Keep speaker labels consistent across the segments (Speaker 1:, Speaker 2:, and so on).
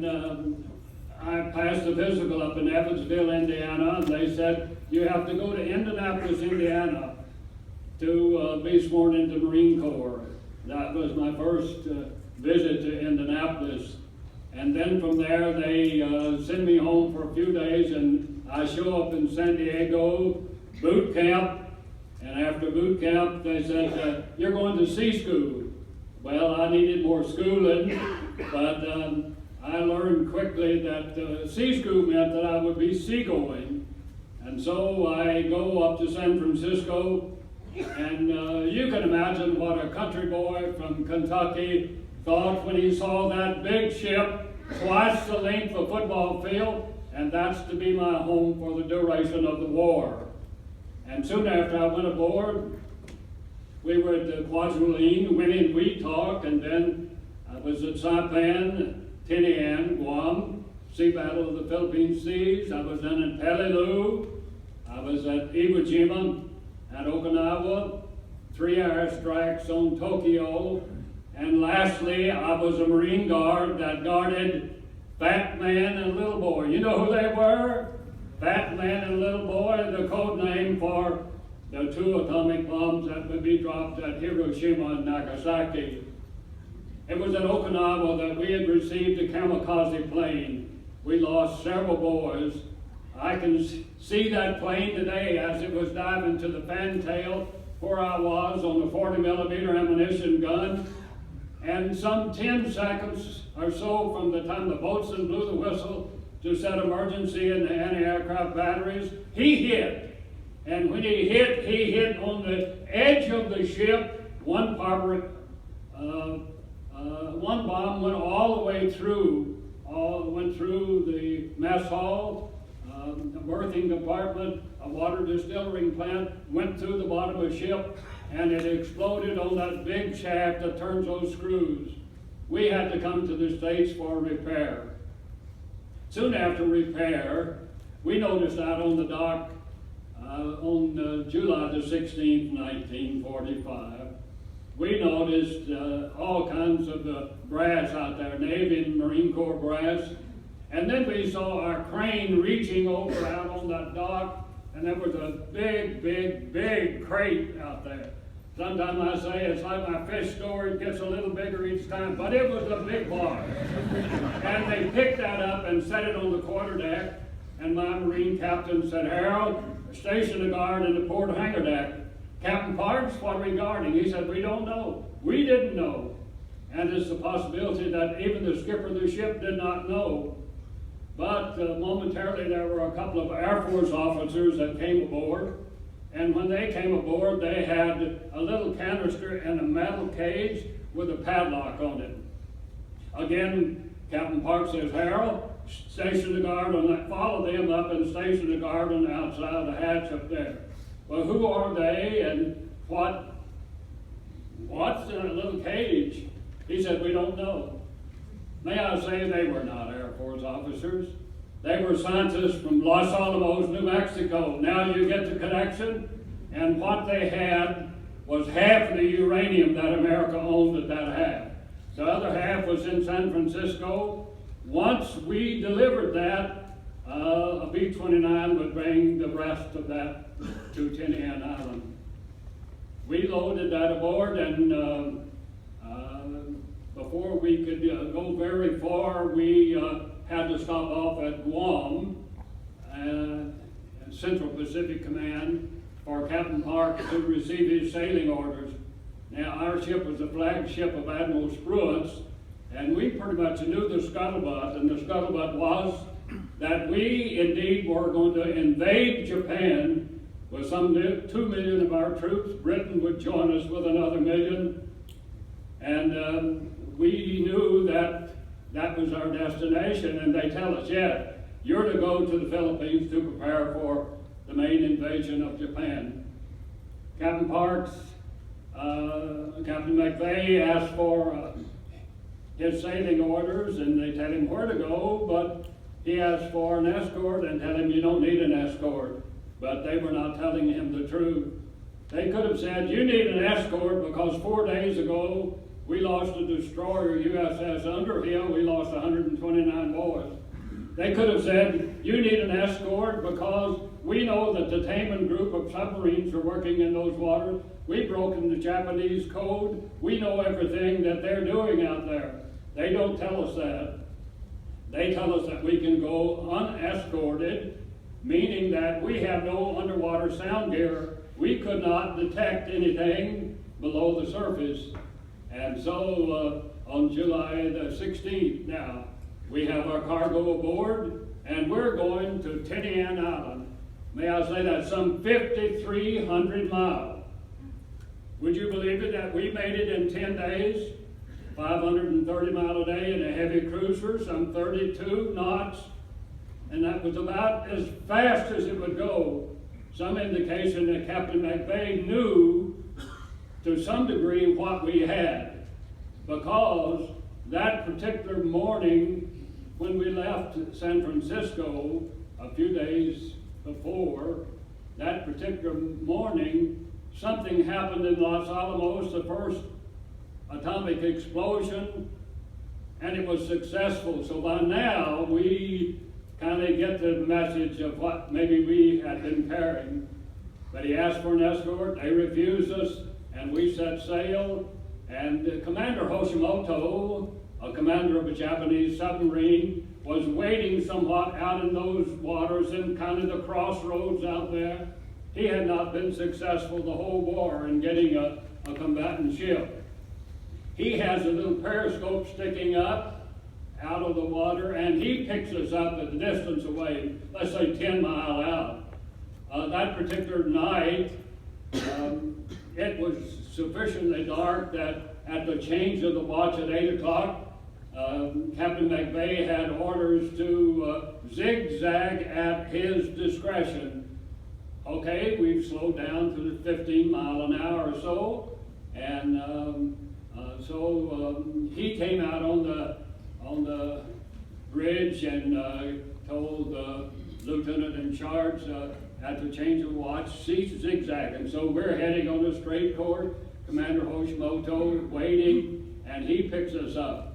Speaker 1: I passed the physical up in Evansville, Indiana, and they said, you have to go to Indianapolis, Indiana to be sworn into the Marine Corps. That was my first visit to Indianapolis. And then from there, they send me home for a few days, and I show up in San Diego, boot camp. And after boot camp, they said, you're going to sea school. Well, I needed more schooling, but I learned quickly that sea school meant that I would be seagoing. And so I go up to San Francisco, and you can imagine what a country boy from Kentucky thought when he saw that big ship twice the length of a football field, and that's to be my home for the duration of the war. And soon after I went aboard, we were at Kwajalein, winning Weetalk, and then I was at Saipan, Tinian, Guam, Sea Battle of the Philippine Seas. I was then in Peleliu. I was at Iwo Jima, at Okinawa, 3 airstrikes on Tokyo, and lastly, I was a Marine Guard that guarded Fat Man and Little Boy. You know who they were? Fat Man and Little Boy, the code name for the 2 atomic bombs that would be dropped at Hiroshima and Nagasaki. It was at Okinawa that we had received a kamikaze plane. We lost several boys. I can see that plane today as it was diving to the fantail where I was on the 40mm ammunition gun. And some 10 seconds or so from the time the boatswain blew the whistle to set emergency in the anti-aircraft batteries, he hit. And when he hit on the edge of the ship. One bomb went all the way through, went through the mess hall, a berthing compartment, a water distilling plant, went through the bottom of the ship, and it exploded on that big shaft that turns those screws. We had to come to the States for repair. Soon after repair, we noticed out on the dock on July the 16th, 1945, we noticed all kinds of brass out there, Navy and Marine Corps brass. And then we saw our crane reaching over out on that dock, and there was a big, big, big crate out there. Sometimes I say it's like my fish store, it gets a little bigger each time, but it was a big bar. And they picked that up and set it on the quarterdeck, and my Marine captain said, Harrell, station a guard in the port hangar deck. Captain Parks, what are we guarding? He said, we don't know. We didn't know. And it's a possibility that even the skipper of the ship did not know. But momentarily there were a couple of Air Force officers that came aboard. And when they came aboard, they had a little canister and a metal cage with a padlock on it. Again, Captain Parks says, Harrell, station the guard on that, follow them up and station the guard on the outside of the hatch up there. Well, who are they and what's in a little cage? He said, we don't know. May I say they were not Air Force officers. They were scientists from Los Alamos, New Mexico. Now you get the connection. And what they had was half of the uranium that America owned at that half. The other half was in San Francisco. Once we delivered that, a B-29 would bring the rest of that to Tinian Island. We loaded that aboard, and before we could go very far, we had to stop off at Guam, Central Pacific Command, for Captain Parks to receive his sailing orders. Now, our ship was the flagship of Admiral Spruance, and we pretty much knew the scuttlebutt, and the scuttlebutt was that we indeed were going to invade Japan with some 2 million of our troops. Britain would join us with another 1 million. And we knew that that was our destination, and they tell us, yeah, you're to go to the Philippines to prepare for the main invasion of Japan. Captain Parks, Captain McVeigh asked for his sailing orders, and they tell him where to go, but he asked for an escort and tell him you don't need an escort. But they were not telling him the truth. They could have said, you need an escort because 4 days ago we lost a destroyer, USS Underhill. We lost 129 boys. They could have said, you need an escort because we know that the Taman group of submarines are working in those waters. We've broken the Japanese code. We know everything that they're doing out there. They don't tell us that. They tell us that we can go unescorted, meaning that we have no underwater sound gear. We could not detect anything below the surface. And so on July the 16th now, we have our cargo aboard, and we're going to Tinian Island. May I say that's some 5,300 miles. Would you believe it that we made it in 10 days? 530 miles a day in a heavy cruiser, some 32 knots, and that was about as fast as it would go. Some indication that Captain McVeigh knew to some degree what we had, because that particular morning when we left San Francisco a few days before, that particular morning, something happened in Los Alamos, the first atomic explosion, and it was successful. So by now, we kind of get the message of what maybe we had been carrying. But he asked for an escort, they refused us, and we set sail. And Commander Hoshimoto, a commander of a Japanese submarine, was waiting somewhat out in those waters in kind of the crossroads out there. He had not been successful the whole war in getting a combatant ship. He has a little periscope sticking up out of the water, and he picks us up at a distance away, let's say 10 miles out. That particular night, it was sufficiently dark that at the change of the watch at 8 o'clock, Captain McVeigh had orders to zigzag at his discretion. Okay, we've slowed down to 15 miles an hour or so, and so he came out on the bridge and told the lieutenant in charge at the change of watch, cease zigzagging. So we're heading on a straight course. Commander Hoshimoto waiting, and he picks us up.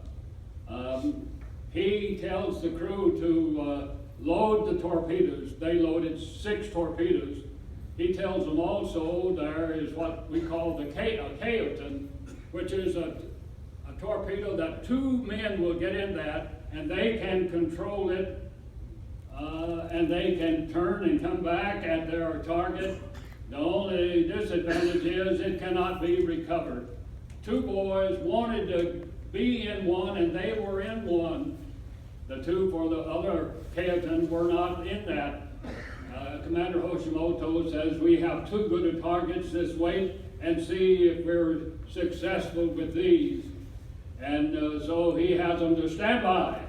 Speaker 1: He tells the crew to load the torpedoes. They loaded 6 torpedoes. He tells them also there is what we call the Cayoton, which is a torpedo that 2 men will get in that, and they can control it, and they can turn and come back at their target. The only disadvantage is it cannot be recovered. 2 boys wanted to be in one, and they were in one. The 2 for the other Cayoton were not in that. Commander Hoshimoto says we have 2 good targets this way, and see if we're successful with these. And so he has them to stand by.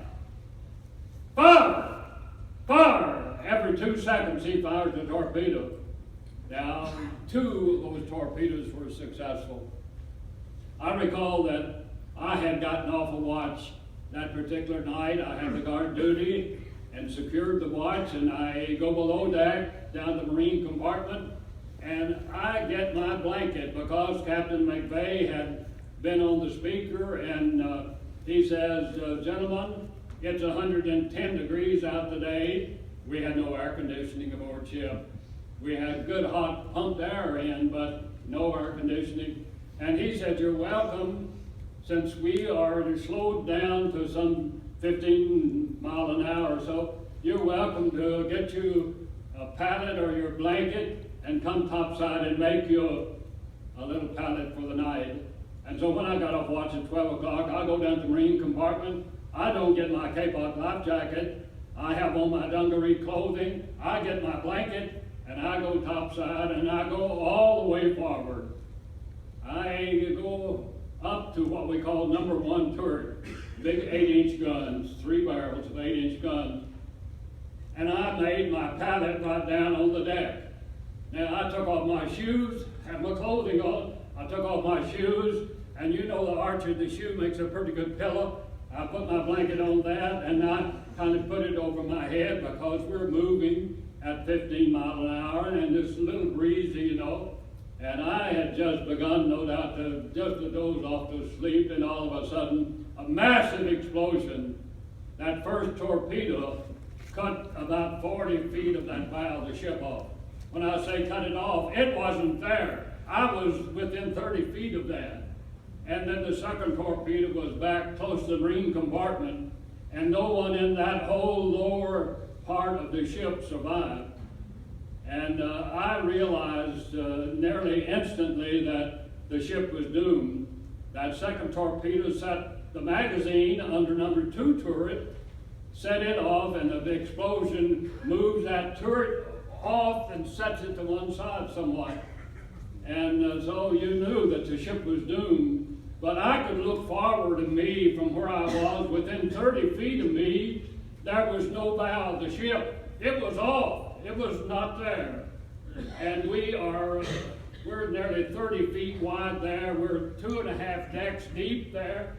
Speaker 1: Fire! Fire! Every 2 seconds he fires a torpedo. Now, 2 of those torpedoes were successful. I recall that I had gotten off a watch that particular night. I had the guard duty and secured the watch, and I go below deck down the marine compartment, and I get my blanket because Captain McVeigh had been on the speaker, and he says, gentlemen, it's 110 degrees out today. We had no air conditioning aboard ship. We had good hot pumped air in, but no air conditioning. And he said, you're welcome, since we are slowed down to some 15 miles an hour or so, you're welcome to get you a pallet or your blanket and come topside and make you a little pallet for the night. And so when I got off watch at 12 o'clock, I go down to the marine compartment. I don't get my K-Pot life jacket. I have on my dungaree clothing. I get my blanket, and I go topside, and I go all the way forward. I go up to what we call number 1 turret, big 8-inch guns, 3 barrels of 8-inch guns. And I made my pallet right down on the deck. Now I took off my shoes, had my clothing on, I took off my shoes, and you know the arch of the shoe makes a pretty good pillow. I put my blanket on that, and I kind of put it over my head because we're moving at 15 miles an hour, and it's a little breezy, you know. And I had just begun, no doubt, to doze off to sleep, and all of a sudden, a massive explosion. That first torpedo cut about 40 feet of that bow of the ship off. When I say cut it off, it wasn't there. I was within 30 feet of that. And then the second torpedo was back close to the marine compartment, and no one in that whole lower part of the ship survived. And I realized nearly instantly that the ship was doomed. That second torpedo set the magazine under number 2 turret, set it off, and the explosion moves that turret off and sets it to one side somewhat. And so you knew that the ship was doomed. But I could look forward to me from where I was. Within 30 feet of me, there was no bow of the ship. It was off. It was not there. And we're nearly 30 feet wide there. We're 2.5 decks deep there.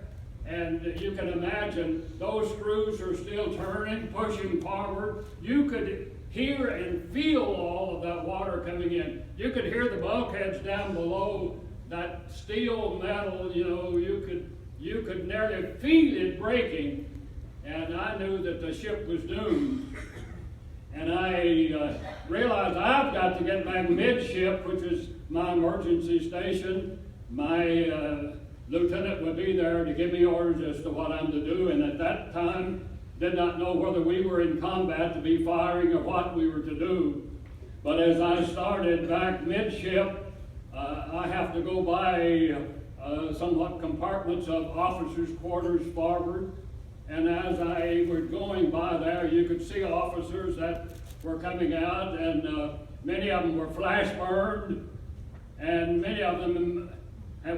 Speaker 1: And you can imagine those screws are still turning, pushing forward. You could hear and feel all of that water coming in. You could hear the bulkheads down below, that steel metal, you could nearly feel it breaking. And I knew that the ship was doomed. And I realized I've got to get back midship, which is my emergency station. My lieutenant would be there to give me orders as to what I'm to do. And at that time, did not know whether we were in combat to be firing or what we were to do. But as I started back midship, I have to go by somewhat compartments of officers' quarters forward. And as I was going by there, you could see officers that were coming out, and many of them were flash burned, and many of them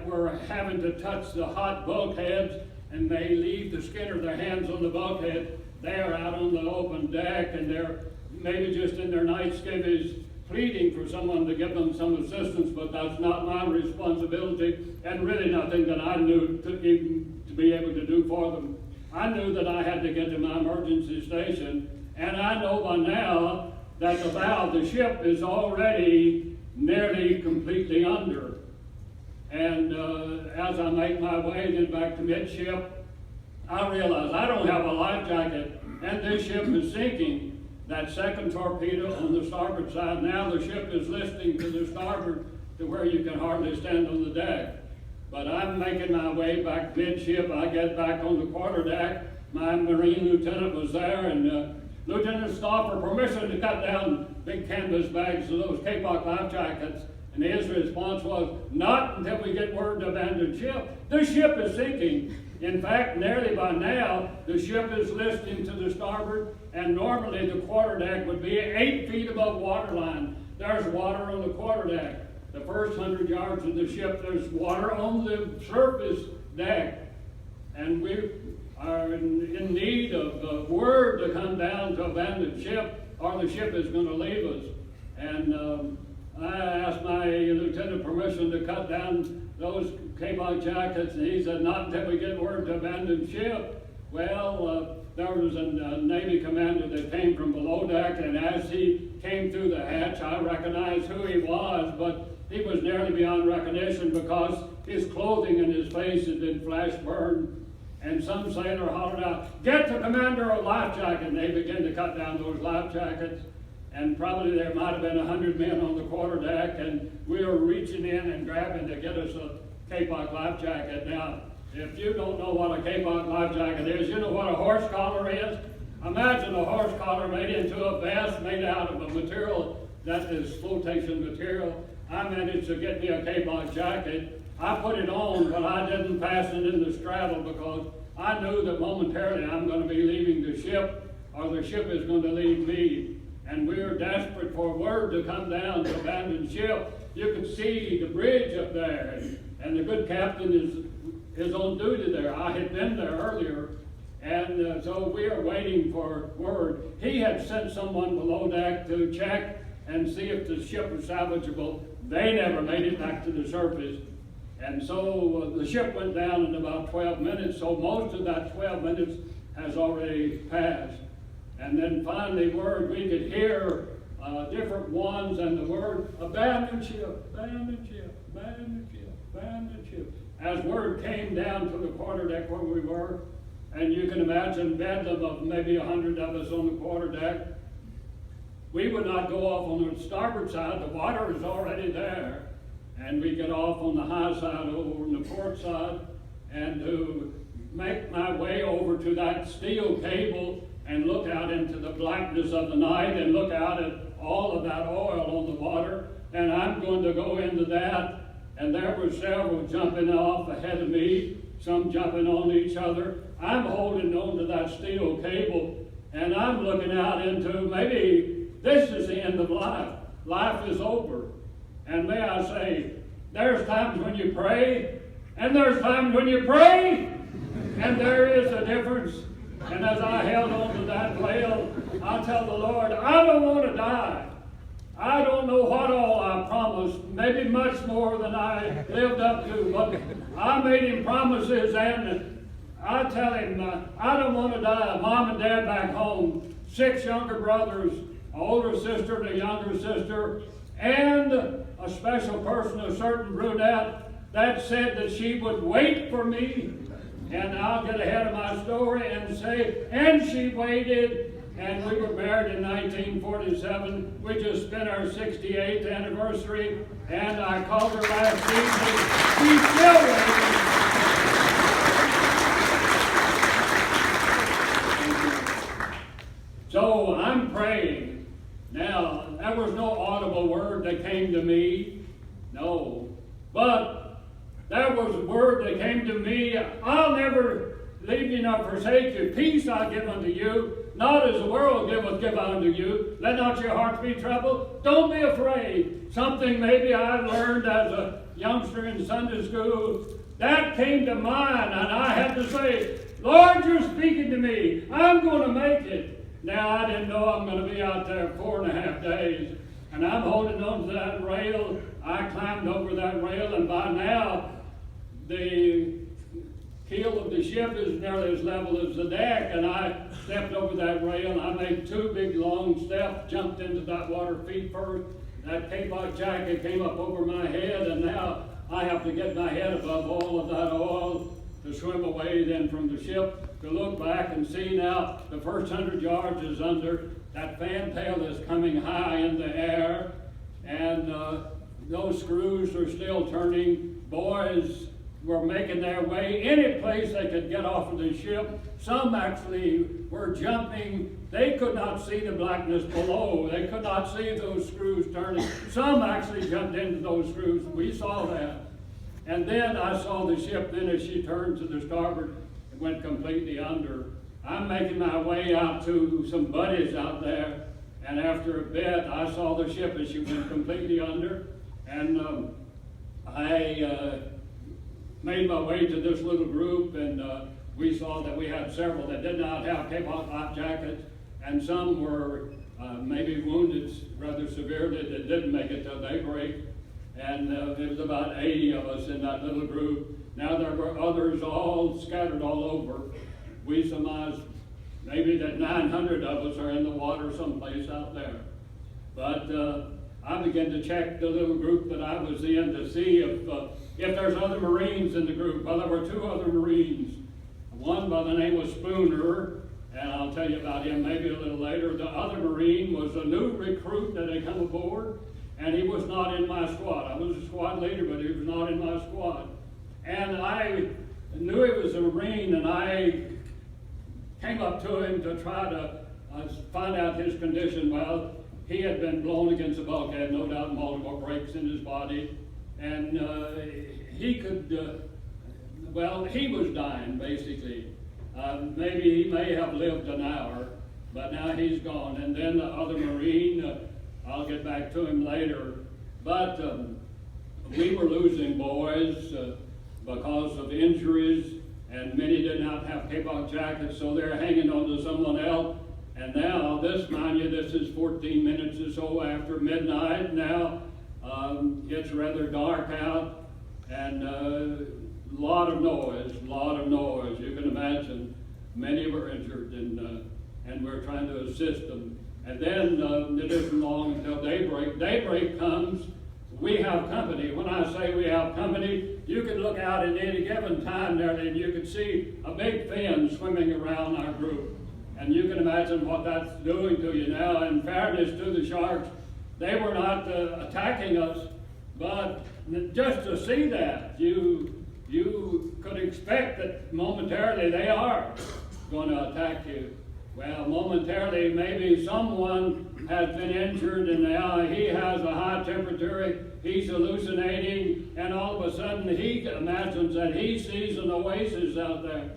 Speaker 1: were having to touch the hot bulkheads, and they leave the skin of their hands on the bulkhead. They're out on the open deck, and they're maybe just in their night skivvies pleading for someone to give them some assistance, but that's not my responsibility, and really nothing that I knew to be able to do for them. I knew that I had to get to my emergency station, and I know by now that the bow of the ship is already nearly completely under. And as I make my way then back to midship, I realize I don't have a life jacket, and this ship is sinking. That second torpedo on the starboard side, now the ship is listing to the starboard to where you can hardly stand on the deck. But I'm making my way back midship. I get back on the quarterdeck. My Marine lieutenant was there, and Lieutenant Stauffer, permission to cut down big canvas bags of those Kapok life jackets. And his response was, not until we get word to abandon ship. The ship is sinking. In fact, nearly by now, the ship is listing to the starboard, and normally the quarterdeck would be 8 feet above waterline. There's water on the quarterdeck. The first 100 yards of the ship, there's water on the surface deck. And we are in need of word to come down to abandon ship, or the ship is going to leave us. And I asked my lieutenant permission to cut down those Kapok jackets, and he said, not until we get word to abandon ship. Well, there was a Navy commander that came from below deck, and as he came through the hatch, I recognized who he was, but he was nearly beyond recognition because his clothing and his face had been flash burned. And some sailor hollered out, get the commander a life jacket, and they began to cut down those life jackets. And probably there might have been 100 men on the quarterdeck, and we were reaching in and grabbing to get us a Kapok life jacket. Now, if you don't know what a Kapok life jacket is, you know what a horse collar is? Imagine a horse collar made into a vest made out of a material that is flotation material. I managed to get me a Kapok jacket. I put it on, but I didn't fasten it in the straddle because I knew that momentarily I'm going to be leaving the ship, or the ship is going to leave me. And we were desperate for word to come down to abandon ship. You could see the bridge up there, and the good captain is on duty there. I had been there earlier, and so we are waiting for word. He had sent someone below deck to check and see if the ship was salvageable. They never made it back to the surface. And so the ship went down in about 12 minutes, so most of that 12 minutes has already passed. And then finally word, we could hear different ones, and the word abandon ship, abandon ship, abandon ship, abandon ship. As word came down to the quarterdeck where we were, and you can imagine bedlam of maybe 100 of us on the quarterdeck, we would not go off on the starboard side. The water is already there, and we get off on the high side over on the port side, and to make my way over to that steel cable and look out into the blackness of the night and look out at all of that oil on the water. And I'm going to go into that, and there were several jumping off ahead of me, some jumping on each other. I'm holding on to that steel cable, and I'm looking out into maybe this is the end of life. Life is over. And may I say, there's times when you pray, and there's times when you pray, and there is a difference. And as I held on to that rail, I tell the Lord, I don't want to die. I don't know what all I promised, maybe much more than I lived up to, but I made him promises, and I tell him, I don't want to die. Mom and Dad back home, 6 younger brothers, an older sister and a younger sister, and a special person, a certain brunette, that said that she would wait for me. And I'll get ahead of my story and say, and she waited, and we were married in 1947. We just spent our 68th anniversary, and I called her last evening. She's still waiting. So I'm praying. Now, there was no audible word that came to me. No. But there was a word that came to me, I'll never leave you nor forsake you. Peace I give unto you, not as the world giveth, give unto you. Let not your hearts be troubled. Don't be afraid. Something maybe I learned as a youngster in Sunday school, that came to mind, and I had to say, Lord, you're speaking to me. I'm going to make it. Now, I didn't know I'm going to be out there 4.5 days, and I'm holding on to that rail. I climbed over that rail, and by now, the keel of the ship is nearly as level as the deck, and I stepped over that rail. I made 2 big long steps, jumped into that water feet first. That cape-out jacket came up over my head, and now I have to get my head above all of that oil to swim away then from the ship, to look back and see now the first 100 yards is under. That fantail is coming high in the air, and those screws are still turning. Boys were making their way any place they could get off of the ship. Some actually were jumping. They could not see the blackness below. They could not see those screws turning. Some actually jumped into those screws. We saw that. And then I saw the ship, then as she turned to the starboard, it went completely under. I'm making my way out to some buddies out there, and after a bit, I saw the ship as she went completely under, and I made my way to this little group, and we saw that we had several that did not have cape-out life jackets, and some were maybe wounded rather severely that didn't make it till daybreak. And there was about 80 of us in that little group. Now there were others all scattered all over. We surmised maybe that 900 of us are in the water someplace out there. But I began to check the little group that I was in to see if there's other Marines in the group. Well, there were 2 other Marines. One by the name of Spooner, and I'll tell you about him maybe a little later. The other Marine was a new recruit that had come aboard, and he was not in my squad. I was a squad leader, but he was not in my squad. And I knew he was a Marine, and I came up to him to try to find out his condition. Well, he had been blown against the bulkhead, no doubt multiple breaks in his body, and he could, well, he was dying, basically. Maybe he may have lived an hour, but now he's gone. And then the other Marine, I'll get back to him later. But we were losing boys because of injuries, and many did not have cape-out jackets, so they're hanging on to someone else. And now, this, mind you, this is 14 minutes or so after midnight. Now, it's rather dark out, and a lot of noise. You can imagine many were injured, and we're trying to assist them. And then it isn't long until daybreak. Daybreak comes, we have company. When I say we have company, you could look out at any given time there and you could see a big fin swimming around our group. And you can imagine what that's doing to you now. In fairness to the sharks, they were not attacking us, but just to see that, you could expect that momentarily they are going to attack you. Well, momentarily, maybe someone has been injured and now he has a high temperature, he's hallucinating, and all of a sudden he imagines that he sees an oasis out there.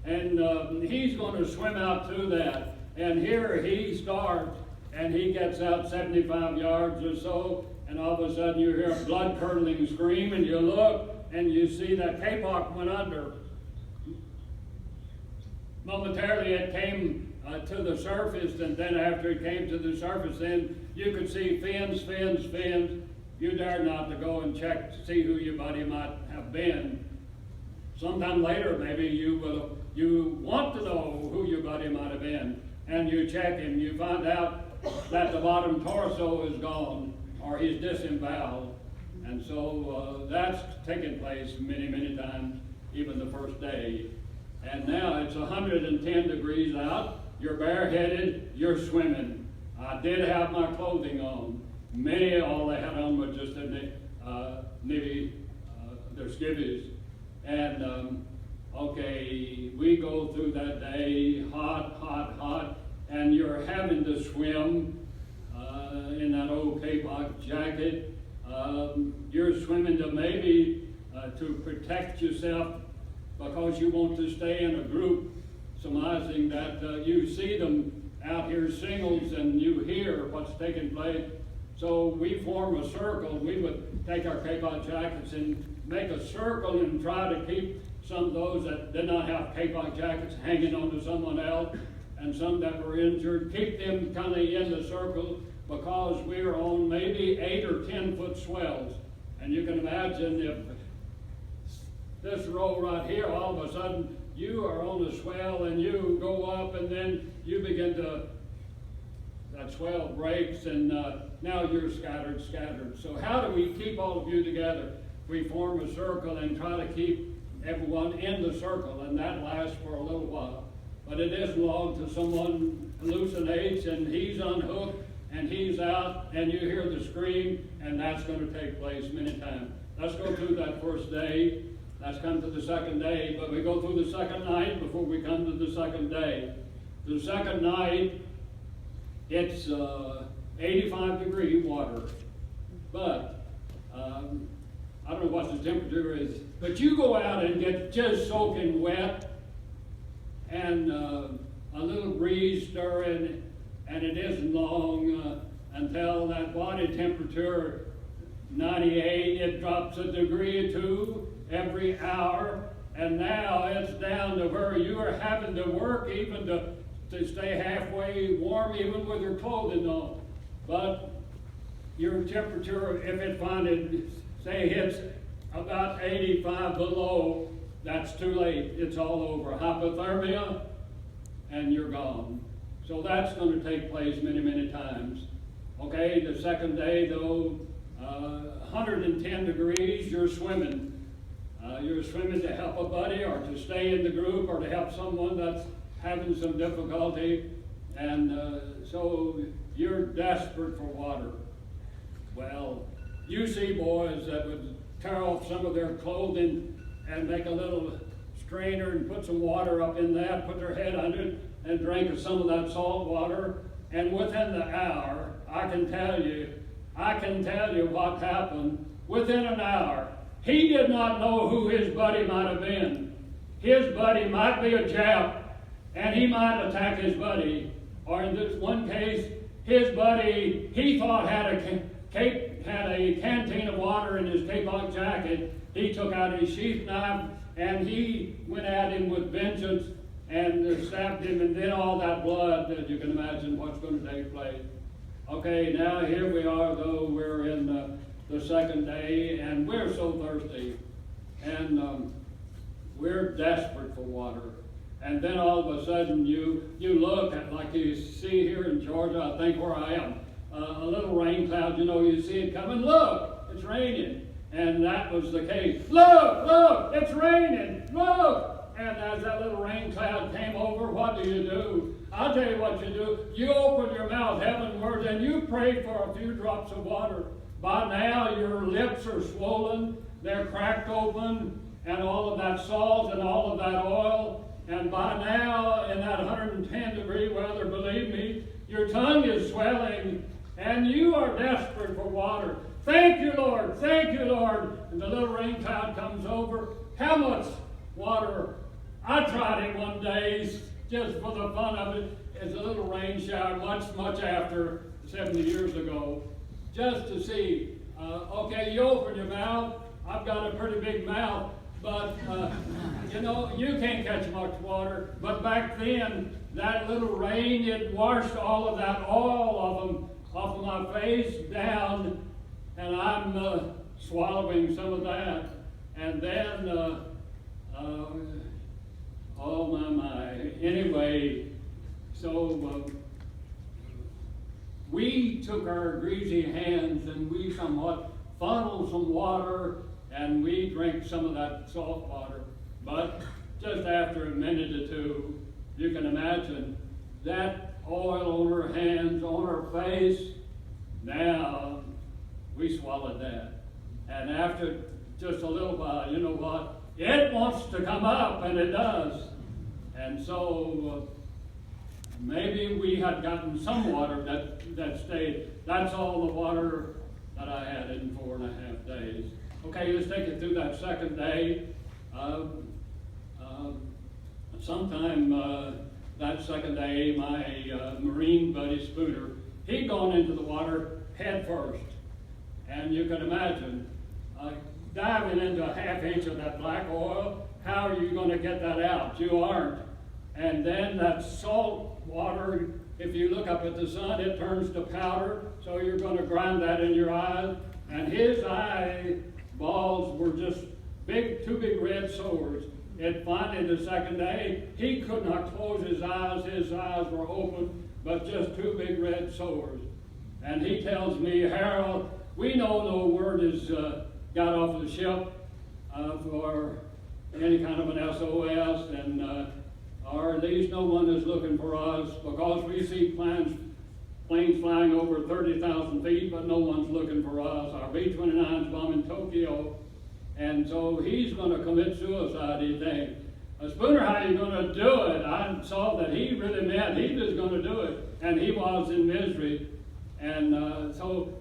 Speaker 1: And he's going to swim out to that. And here he starts, and he gets out 75 yards or so, and all of a sudden you hear a blood-curdling scream, and you look, and you see that kapok went under. Momentarily it came to the surface, and then after it came to the surface, then you could see fins. You dare not to go and check to see who your buddy might have been. Sometime later, maybe you want to know who your buddy might have been, and you check him. You find out that the bottom torso is gone, or he's disemboweled. And so that's taken place many times, even the first day. And now it's 110 degrees out. You're bareheaded, you're swimming. I did have my clothing on. Many, all they had on was just their skivvies. And okay, we go through that day, hot, and you're having to swim in that old kapok jacket. You're swimming to maybe to protect yourself because you want to stay in a group, surmising that you see them out here singles and you hear what's taking place. So we form a circle. We would take our kapok jackets and make a circle and try to keep some of those that did not have kapok jackets hanging onto someone else, and some that were injured, keep them kind of in the circle, because we are on maybe 8 or 10 foot swells. And you can imagine if this row right here, all of a sudden you are on a swell and you go up and then you begin to, that swell breaks and now you're scattered. So how do we keep all of you together? We form a circle and try to keep everyone in the circle, and that lasts for a little while. But it isn't long till someone hallucinates and he's unhooked and he's out and you hear the scream, and that's going to take place many times. Let's go through that first day. Let's come to the second day, but we go through the second night before we come to the second day. The second night, it's 85-degree water, but I don't know what the temperature is, but you go out and get just soaking wet, and a little breeze stirring, and it isn't long until that body temperature, 98, it drops a degree or two every hour, and now it's down to where you are having to work even to stay halfway warm, even with your clothing on. But your temperature, if it finally, say, hits about 85 below, that's too late. It's all over. Hypothermia, and you're gone. So that's going to take place many times. Okay, the second day, though, 110 degrees, you're swimming. You're swimming to help a buddy or to stay in the group or to help someone that's having some difficulty. And so you're desperate for water. Well, you see boys that would tear off some of their clothing and make a little strainer and put some water up in that, put their head under it, and drink some of that salt water. And within the hour, I can tell you what happened. Within an hour, he did not know who his buddy might have been. His buddy might be a Jap, and he might attack his buddy. Or in this one case, his buddy, he thought had a canteen of water in his kapok jacket. He took out his sheath knife, and he went at him with vengeance and stabbed him, and then all that blood, that you can imagine what's going to take place. Okay, now here we are, though, we're in the second day, and we're so thirsty, and we're desperate for water. And then all of a sudden you look at, like you see here in Georgia, I think where I am. A little rain cloud, you see it coming. Look, it's raining. And that was the case. Look, it's raining. Look. And as that little rain cloud came over, what do? I'll tell you what you do. You open your mouth heavenward and you pray for a few drops of water. By now your lips are swollen, they're cracked open, and all of that salt and all of that oil. And by now, in that 110-degree weather, believe me, your tongue is swelling, and you are desperate for water. Thank you, Lord. Thank you, Lord. And the little rain cloud comes over. How much water? I tried it one day, just for the fun of it, as a little rain shower, much after 70 years ago, just to see. Okay, you open your mouth. I've got a pretty big mouth, but you can't catch much water. But back then, that little rain, it washed all of that oil off of my face down, and I'm swallowing some of that. And then, oh my. Anyway, so we took our greasy hands and we somewhat funneled some water and we drank some of that salt water. But just after a minute or two, you can imagine that oil on her hands, on her face. Now, we swallowed that. And after just a little while, you know what? It wants to come up, and it does. And so maybe we had gotten some water that stayed. That's all the water that I had in 4.5 days. Okay, let's take it through that second day. Sometime that second day, my Marine buddy Spooner, he'd gone into the water head first. And you can imagine diving into a half inch of that black oil. How are you going to get that out? You aren't. And then that salt water, if you look up at the sun, it turns to powder. So you're going to grind that in your eyes. And his eyeballs were just two big red sores. And finally, the second day, he could not close his eyes. His eyes were open, but just two big red sores. And he tells me, Harrell, we know no word has got off the ship for any kind of an SOS, and or at least no one is looking for us, because we see planes flying over 30,000 feet, but no one's looking for us. Our B-29's bombing Tokyo, and so he's going to commit suicide, he thinks. Spooner, how are you going to do it? I saw that he really meant he was going to do it, and he was in misery. And so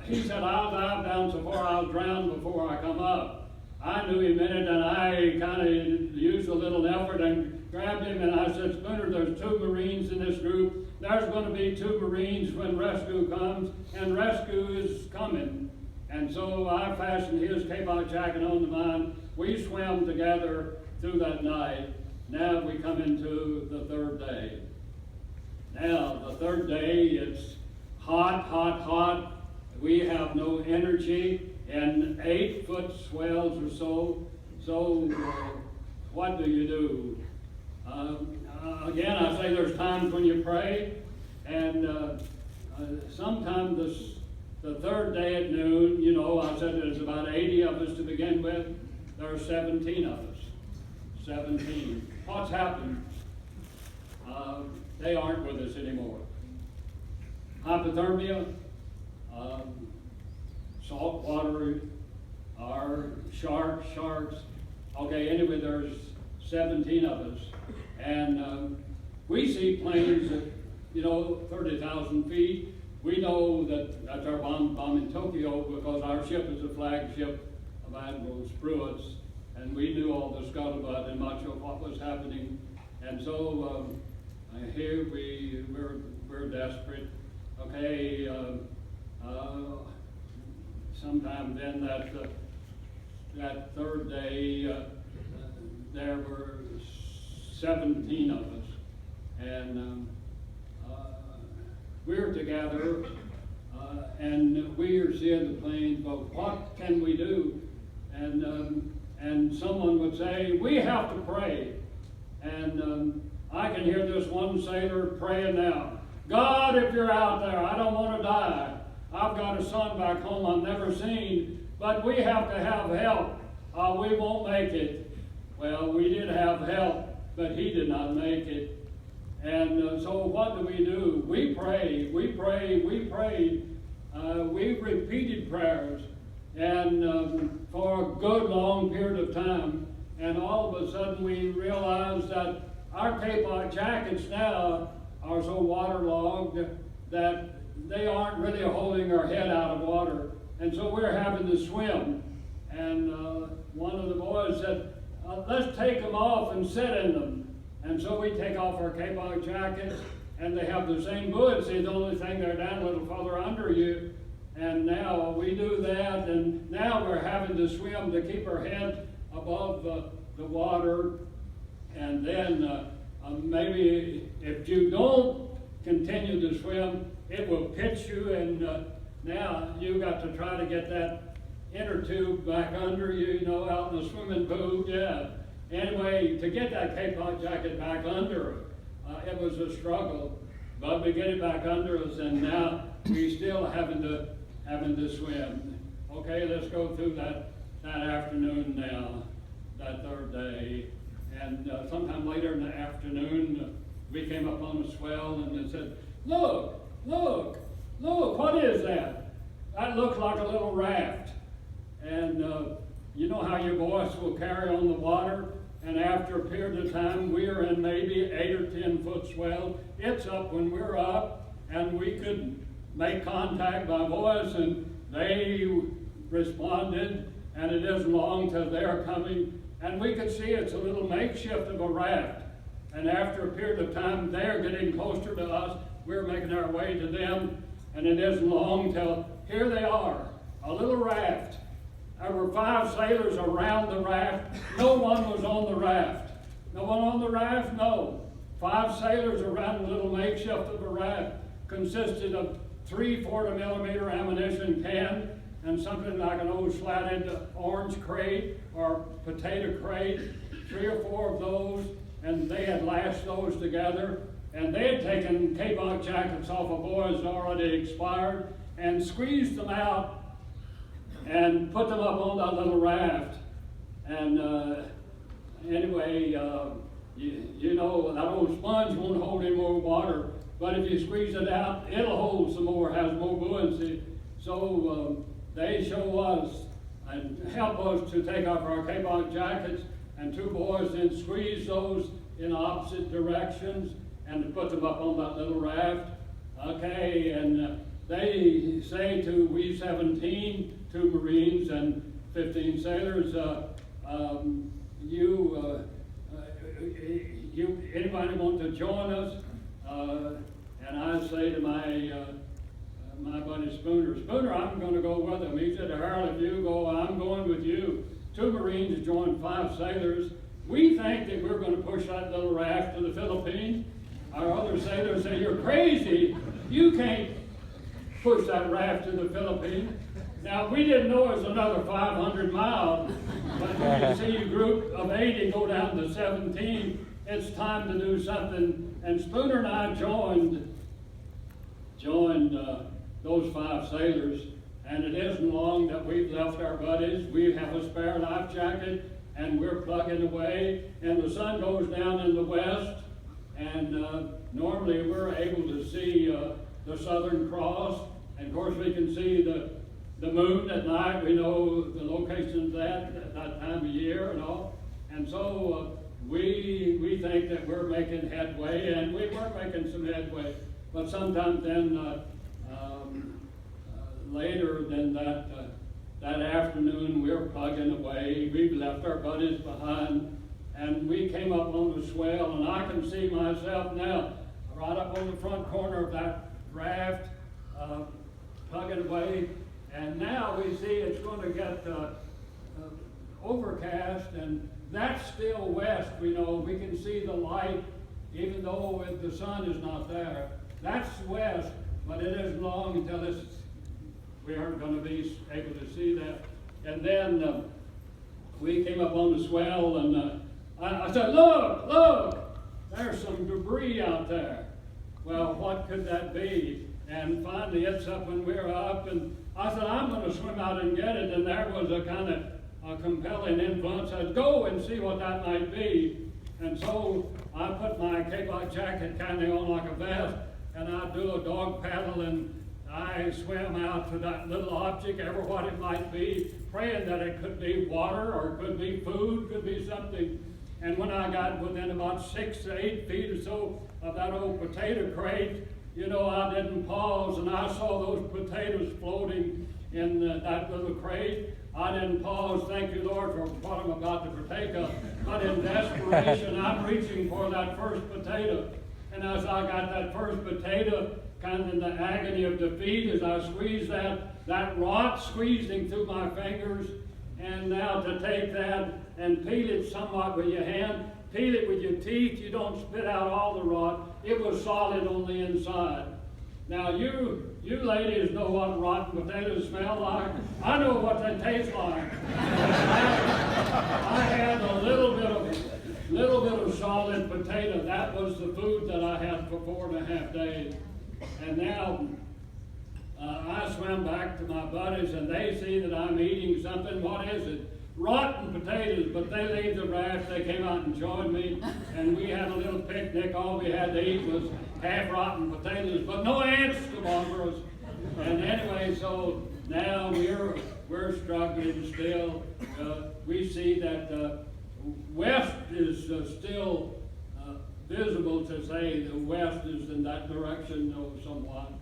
Speaker 1: he said, I'll dive down so far I'll drown before I come up. I knew he meant it, and I kind of used a little effort and grabbed him, and I said, Spooner, there's 2 Marines in this group. There's going to be 2 Marines when rescue comes, and rescue is coming. And so I fastened his K-Bot jacket onto mine. We swam together through that night. Now we come into the 3rd day. Now, the 3rd day, it's hot. We have no energy, and 8-foot swells or so. So what do you do? Again, I say there's times when you pray, and sometimes the 3rd day at noon, I said there's about 80 of us to begin with. There are 17 of us. 17. What's happened? They aren't with us anymore. Hypothermia, salt water, our sharks. Okay, anyway, there's 17 of us. And we see planes at, 30,000 feet. We know that that's our bomb in Tokyo, because our ship is a flagship of Admiral Spruance, and we knew all the scuttlebutt and much of what was happening. And so here we're desperate. Okay, sometime then that 3rd day, there were 17 of us, and we're together, and we are seeing the planes, but what can we do? And someone would say, we have to pray. And I can hear this one sailor praying now. God, if you're out there, I don't want to die. I've got a son back home I've never seen, but we have to have help. We won't make it. Well, we did have help, but he did not make it. And so what do? We prayed. We repeated prayers, and for a good long period of time. And all of a sudden we realized that our K-Pot jackets now are so waterlogged that they aren't really holding our head out of water. And so we're having to swim. And one of the boys said, let's take them off and sit in them. And so we take off our K-Pot jackets, and they have the same buoyancy. The only thing, they're down a little further under you. And now we do that, and now we're having to swim to keep our head above the water. And then maybe if you don't continue to swim, it will pitch you, and now you got to try to get that inner tube back under you, out in the swimming pool. Yeah. Anyway, to get that K-Pot jacket back under, it was a struggle, but we get it back under us, and now we still having to swim. Okay, let's go through that afternoon now, that third day. And sometime later in the afternoon, we came up on a swell, and it said, look, what is that? That looks like a little raft. And you know how your voice will carry on the water? And after a period of time, we are in maybe 8 or 10 foot swell. It's up when we're up, and we could make contact by voice, and they responded, and it isn't long till they're coming. And we could see it's a little makeshift of a raft. And after a period of time, they're getting closer to us. We're making our way to them, and it isn't long till here they are, a little raft. There were 5 sailors around the raft. No one was on the raft. No one on the raft? No. 5 sailors around a little makeshift of a raft. Consisted of 3 40-millimeter ammunition can and something like an old slatted orange crate or potato crate, 3 or 4 of those, and they had lashed those together, and they had taken K-Pot jackets off of boys already expired and squeezed them out and put them up on that little raft. And anyway, you know, that old sponge won't hold any more water, but if you squeeze it out, it'll hold some more, has more buoyancy. So they show us and help us to take off our K-Pot jackets, and 2 boys then squeeze those in opposite directions and to put them up on that little raft. Okay, and they say to we 17, 2 Marines and 15 sailors, anybody want to join us? And I say to my buddy Spooner, I'm going to go with him. He said, Harrell, if you go, I'm going with you. 2 Marines joined 5 sailors. We think that we're going to push that little raft to the Philippines. Our other sailors say, you're crazy. You can't push that raft to the Philippines. Now, we didn't know it was another 500 miles, but when you see a group of 80 go down to 17, it's time to do something. And Spooner and I joined those 5 sailors, and it isn't long that we've left our buddies. We have a spare life jacket, and we're plugging away, and the sun goes down in the west, and normally we're able to see the Southern Cross, and of course we can see the moon at night. We know the locations at that time of year and all, and so we think that we're making headway, and we were making some headway, but sometime then later than that afternoon, we were plugging away. We've left our buddies behind, and we came up on the swell, and I can see myself now right up on the front corner of that raft, plugging away. And now we see it's going to get overcast, and that's still west. We know we can see the light, even though the sun is not there. That's west, but it isn't long until we aren't going to be able to see that. And then we came up on the swell, and I said, look, there's some debris out there. well, what could that be? And finally, it's up when we were up, and I said, I'm going to swim out and get it. And there was a kind of a compelling influence. I'd go and see what that might be. And so I put my K-Block jacket kind of on like a vest, and I'd do a dog paddle, and I swim out to that little object, ever what it might be, praying that it could be water or it could be food, could be something. And when I got within about 6 to 8 feet or so of that old potato crate, you know, I didn't pause, and I saw those potatoes floating in that little crate. I didn't pause, thank you, Lord, for what I'm about to partake of. But in desperation, I'm reaching for that first potato. And as I got that first potato, kind of in the agony of defeat, as I squeezed that rot squeezing through my fingers, and now to take that and peel it somewhat with your hand, peel it with your teeth, you don't spit out all the rot. It was solid on the inside. Now you ladies know what rotten potatoes smell like. I know what they taste like. I had a little bit of solid potato. That was the food that I had for 4.5 days. And now I swam back to my buddies, and they see that I'm eating something. What is it? Rotten potatoes. But they leave the raft. They came out and joined me, and we had a little picnic. All we had to eat was half-rotten potatoes, but no ants to bother us. And anyway, so now we're struggling still. We see that west is still visible, to say the west is in that direction, somewhat.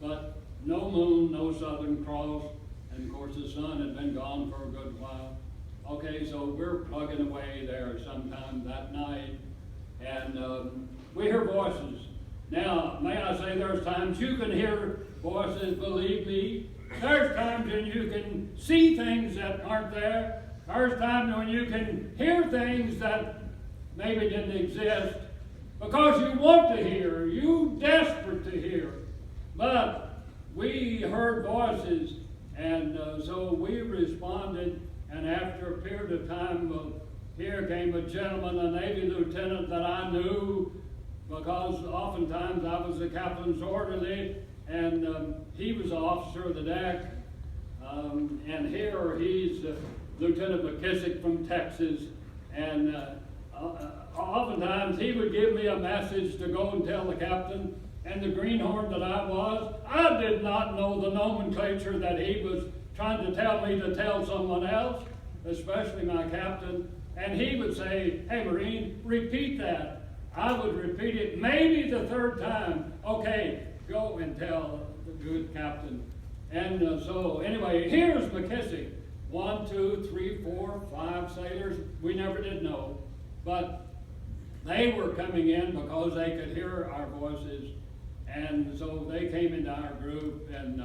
Speaker 1: But no moon, no southern cross, and of course the sun had been gone for a good while. Okay, so we're plugging away there sometime that night, and we hear voices. Now, may I say, there's times you can hear voices, believe me. There's times when you can see things that aren't there. There's times when you can hear things that maybe didn't exist because you want to hear, you desperate to hear. But we heard voices, and so we responded, and after a period of time, here came a gentleman, a Navy lieutenant that I knew, because oftentimes I was the captain's orderly, and he was the officer of the deck. And here he's Lieutenant McKissick from Texas, and oftentimes he would give me a message to go and tell the captain. And the greenhorn that I did not know the nomenclature that he was trying to tell me to tell someone else, especially my captain. And he would say, "Hey, Marine, repeat that." I would repeat it maybe the third time. "Okay, go and tell the good captain." And so anyway, here's McKissick. 1, 2, 3, 4, 5 sailors. We never did know. But they were coming in because they could hear our voices. And so they came into our group. And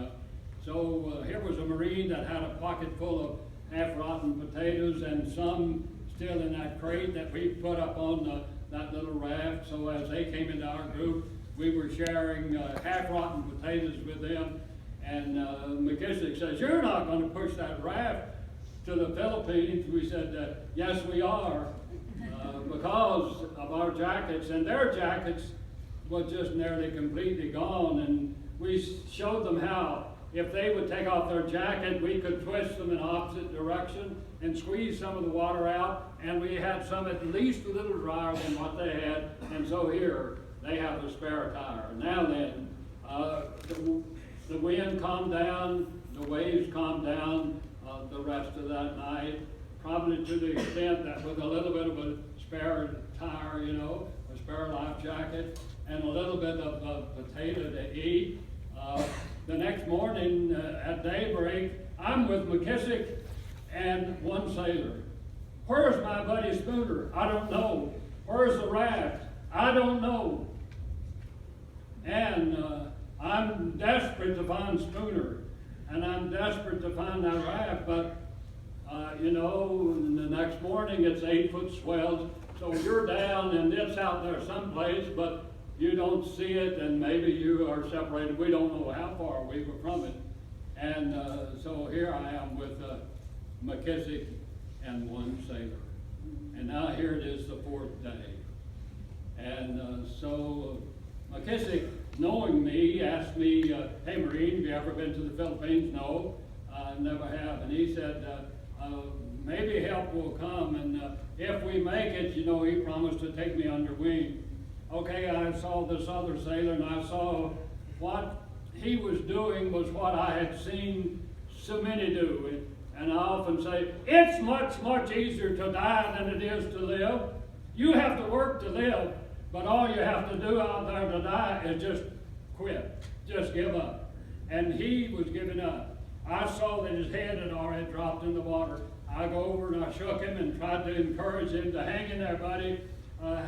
Speaker 1: so here was a Marine that had a pocket full of half-rotten potatoes, and some still in that crate that we put up on that little raft. So as they came into our group, we were sharing half-rotten potatoes with them. And McKissick says, "You're not going to push that raft to the Philippines." We said, "Yes, we are," because of our jackets. And their jackets was just nearly completely gone. And we showed them how, if they would take off their jacket, we could twist them in opposite direction and squeeze some of the water out. And we had some at least a little drier than what they had. And so here, they have a spare tire. Now then, the wind calmed down, the waves calmed down the rest of that night, probably to the extent that with a little bit of a spare tire, a spare life jacket, and a little bit of potato to eat. The next morning at daybreak, I'm with McKissick and one sailor. "Where's my buddy Spooner?" "I don't know." "Where's the raft?" "I don't know." And I'm desperate to find Spooner, and I'm desperate to find that raft, but the next morning it's 8-foot swells, so you're down and it's out there someplace, but you don't see it, and maybe you are separated. We don't know how far we were from it. And so here I am with McKissick and one sailor. And now here it is, the 4th day. And so McKissick, knowing me, asked me, hey Marine, have you ever been to the Philippines? No, I never have. And he said, maybe help will come, and if we make it, you know, he promised to take me under wing. Okay, I saw this other sailor, and I saw what he was doing was what I had seen so many do. And I often say, it's much, much easier to die than it is to live. You have to work to live, but all you have to do out there to die is just quit, just give up. And he was giving up. I saw that his head had already dropped in the water. I go over and I shook him and tried to encourage him to hang in there, buddy.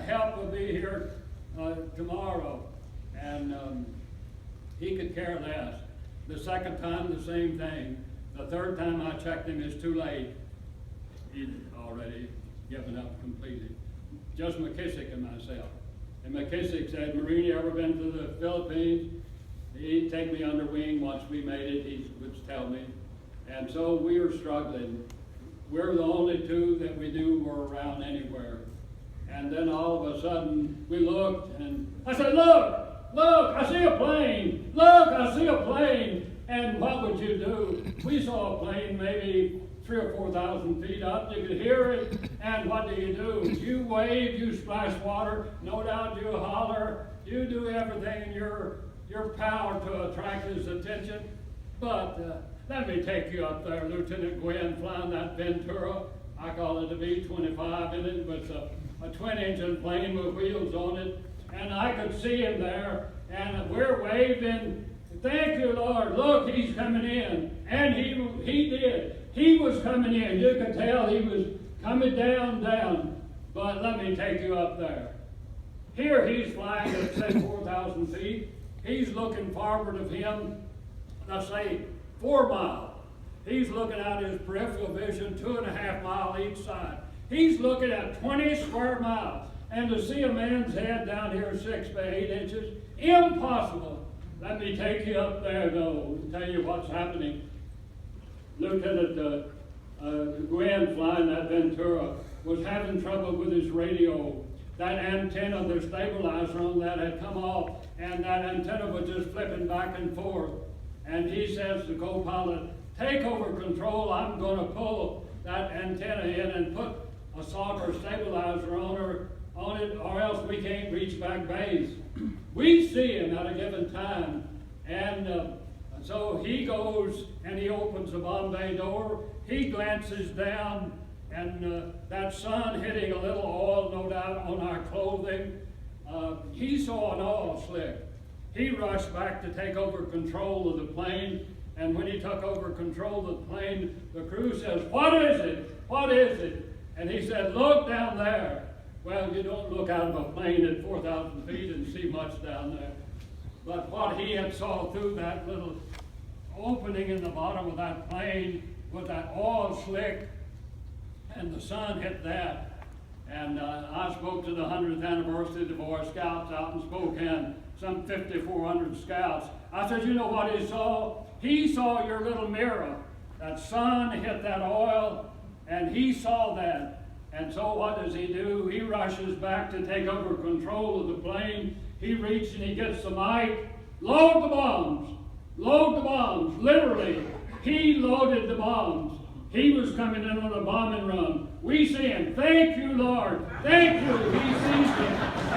Speaker 1: Help will be here tomorrow. And he could care less. The second time, the same thing. The third time I checked him, it's too late. He'd already given up completely. Just McKissick and myself. And McKissick said, Marine, you ever been to the Philippines? He'd take me under wing once we made it, he would tell me. And so we were struggling. We're the only two that we knew were around anywhere. And then all of a sudden, we looked, and I said, look, I see a plane. Look, I see a plane. And what would you do? We saw a plane maybe 3,000 or 4,000 feet up. You could hear it. And what do? You wave, you splash water. No doubt you holler. You do everything in your power to attract his attention. But let me take you up there, Lieutenant Gwynn, flying that Ventura. I call it a V-25 in it, but it's a twin-engine plane with wheels on it. And I could see him there, and we're waving. Thank you, Lord. Look, he's coming in. And he did. He was coming in. You could tell he was coming down. But let me take you up there. Here he's flying at, say, 4,000 feet. He's looking forward of him, let's say, 4 miles. He's looking at his peripheral vision, 2.5 miles each side. He's looking at 20 square miles. And to see a man's head down here 6 by 8 inches, impossible. Let me take you up there, though, and tell you what's happening. Lieutenant Gwynn, flying that Ventura, was having trouble with his radio. That antenna, the stabilizer on that had come off, and that antenna was just flipping back and forth. And he says to co-pilot, take over control, I'm going to pull that antenna in and put a soccer stabilizer on it, or else we can't reach back base. We see him at a given time, and so he goes and he opens the bomb bay door. He glances down, and that sun hitting a little oil, no doubt, on our clothing. He saw an oil slick. He rushed back to take over control of the plane, and when he took over control of the plane, the crew says, what is it? What is it? And he said, look down there. Well, you don't look out of a plane at 4,000 feet and see much down there. But what he had saw through that little opening in the bottom of that plane was that oil slick, and the sun hit that. And I spoke to the 100th anniversary of the Boy Scouts out in Spokane, some 5,400 scouts. I said, you know what he saw? He saw your little mirror. That sun hit that oil, and he saw that. And so what does he do? He rushes back to take over control of the plane. He reaches and he gets the mic. Load the bombs. Load the bombs. Literally, he loaded the bombs. He was coming in on a bombing run. We see him. Thank you, Lord. Thank you. He sees it.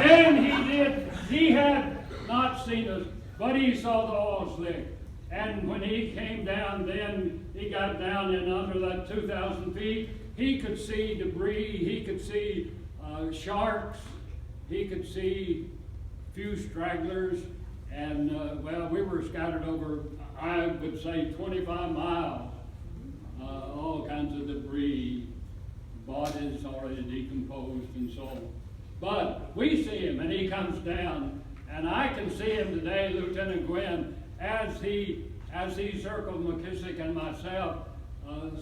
Speaker 1: And he did. He had not seen us, but he saw the oil slick. And when he came down, then he got down in under that 2,000 feet. He could see debris, he could see sharks, he could see a few stragglers, and well, we were scattered over, I would say, 25 miles. All kinds of debris, bodies already decomposed and so on. But we see him, and he comes down, and I can see him today, Lieutenant Gwynn, as he circled McKissick and myself.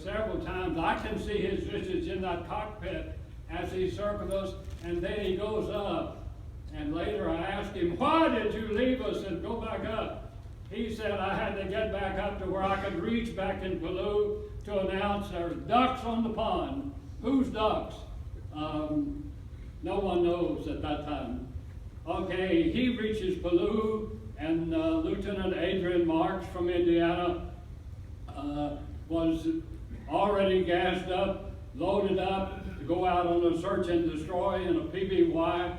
Speaker 1: Several times. I can see his visage in that cockpit as he circled us, and then he goes up. And later I asked him, why did you leave us and go back up? He said, I had to get back up to where I could reach back in Palouse to announce there's ducks on the pond. Whose ducks? No one knows at that time. Okay, he reaches Palouse, and Lieutenant Adrian Marks from Indiana was already gassed up, loaded up to go out on a search and destroy in a PBY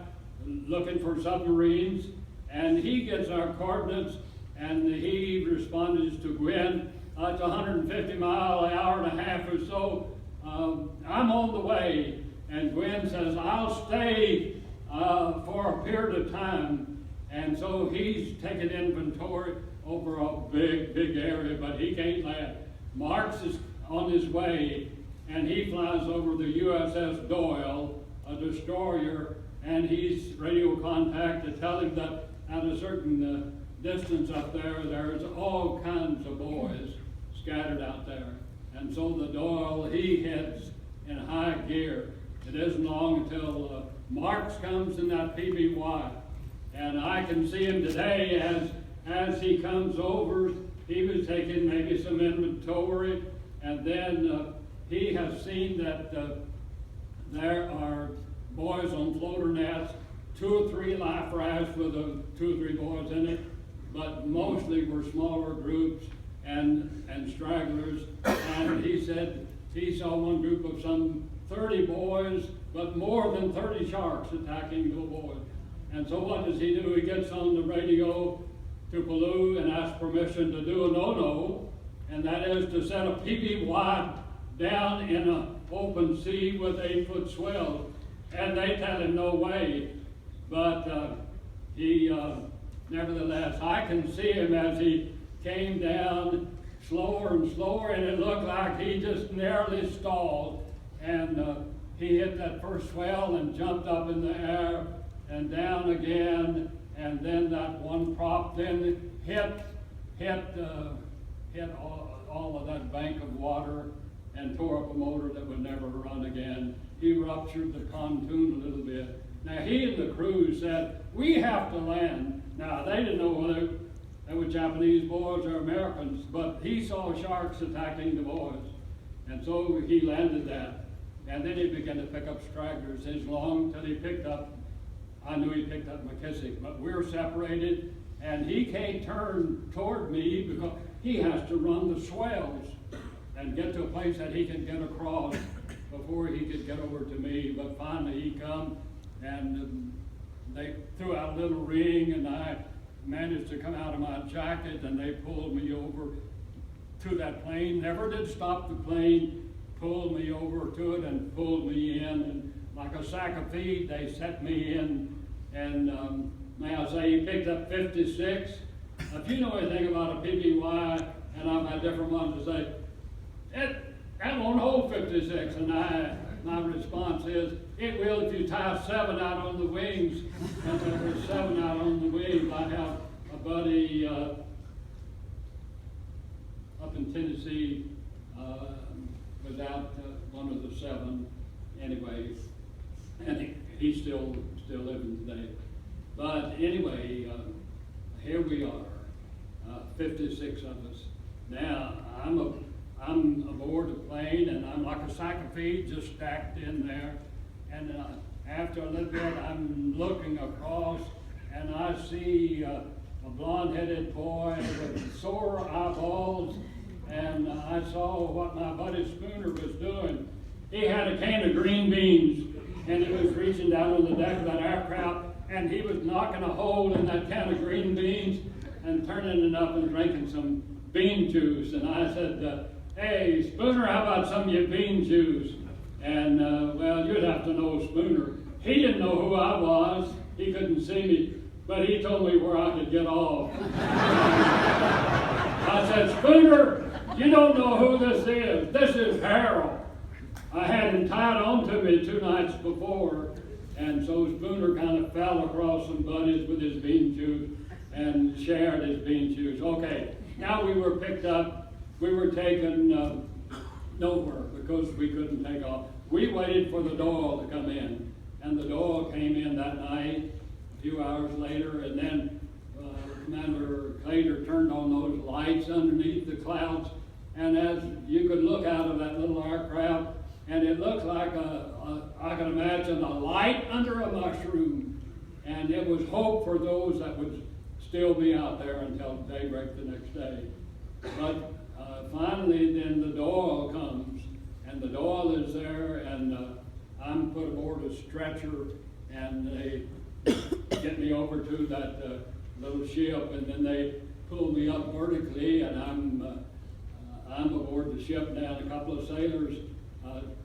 Speaker 1: looking for submarines. And he gets our coordinates, and he responded to Gwen. It's 150 mile an hour and a half or so. I'm on the way. And Gwen says, I'll stay for a period of time. And so he's taking inventory over a big area, but he can't land. Marks is on his way, and he flies over the USS Doyle, a destroyer, and he's radio contact to tell him that at a certain distance up there, there's all kinds of boys scattered out there. And so the Doyle, he heads in high gear. It isn't long until Marks comes in that PBY. And I can see him today as he comes over. He was taking maybe some inventory, and then he has seen that there are boys on floater nets, 2 or 3 life rafts with 2 or 3 boys in it, but mostly were smaller groups and stragglers. And he said he saw one group of some 30 boys, but more than 30 sharks attacking the boys. And so what does he do? He gets on the radio to Palouse and asks permission to do a no-no, and that is to set a PBY down in an open sea with 8-foot swells. And they tell him no way. But he, nevertheless, I can see him as he came down slower and slower, and it looked like he just narrowly stalled. And he hit that first swell and jumped up in the air and down again, and then that one prop then hit all of that bank of water and tore up a motor that would never run again. He ruptured the pontoon a little bit. Now he and the crew said, we have to land. Now they didn't know whether they were Japanese boys or Americans, but he saw sharks attacking the boys. And so he landed that. And then he began to pick up stragglers as long till he picked up, I knew he picked up McKissick, but we're separated, and he can't turn toward me because he has to run the swells and get to a place that he can get across before he could get over to me. But finally he come, and they threw out a little ring, and I managed to come out of my jacket, and they pulled me over to that plane. Never did stop the plane, pulled me over to it and pulled me in, and like a sack of feed, they set me in. And may I say, he picked up 56. If you know anything about a PBY, and I've had different ones to say, that won't hold 56. And my response is, it will if you tie 7 out on the wings. And there were 7 out on the wings. I have a buddy up in Tennessee was out one of the 7 anyway, and he's still living today. But anyway, here we are, 56 of us. Now I'm aboard the plane, and I'm like a sack of feed just stacked in there. And after a little bit, I'm looking across, and I see a blonde-headed boy with sore eyeballs, and I saw what my buddy Spooner was doing. He had a can of green beans, and he was reaching down on the deck of that aircraft, and he was knocking a hole in that can of green beans and turning it up and drinking some bean juice. And I said, hey, Spooner, how about some of your bean juice? And, well, you'd have to know Spooner. He didn't know who I was. He couldn't see me, but he told me where I could get off. I said, Spooner, you don't know who this is. This is Harrell. I had him tied on to me 2 nights before, and so Spooner kind of fell across some buddies with his bean juice and shared his bean juice. Okay, now we were picked up. We were taken nowhere because we couldn't take off. We waited for the Doyle to come in, and the Doyle came in that night a few hours later, and then Commander Clater turned on those lights underneath the clouds, and as you could look out of that little aircraft, and it looked like I can imagine a light under a mushroom. and it was hope for those that would still be out there until daybreak the next day. But finally, then the Doyle comes, and the Doyle is there, and I'm put aboard a stretcher, and they get me over to that little ship, and then they pull me up vertically, and I'm aboard the ship now. And a couple of sailors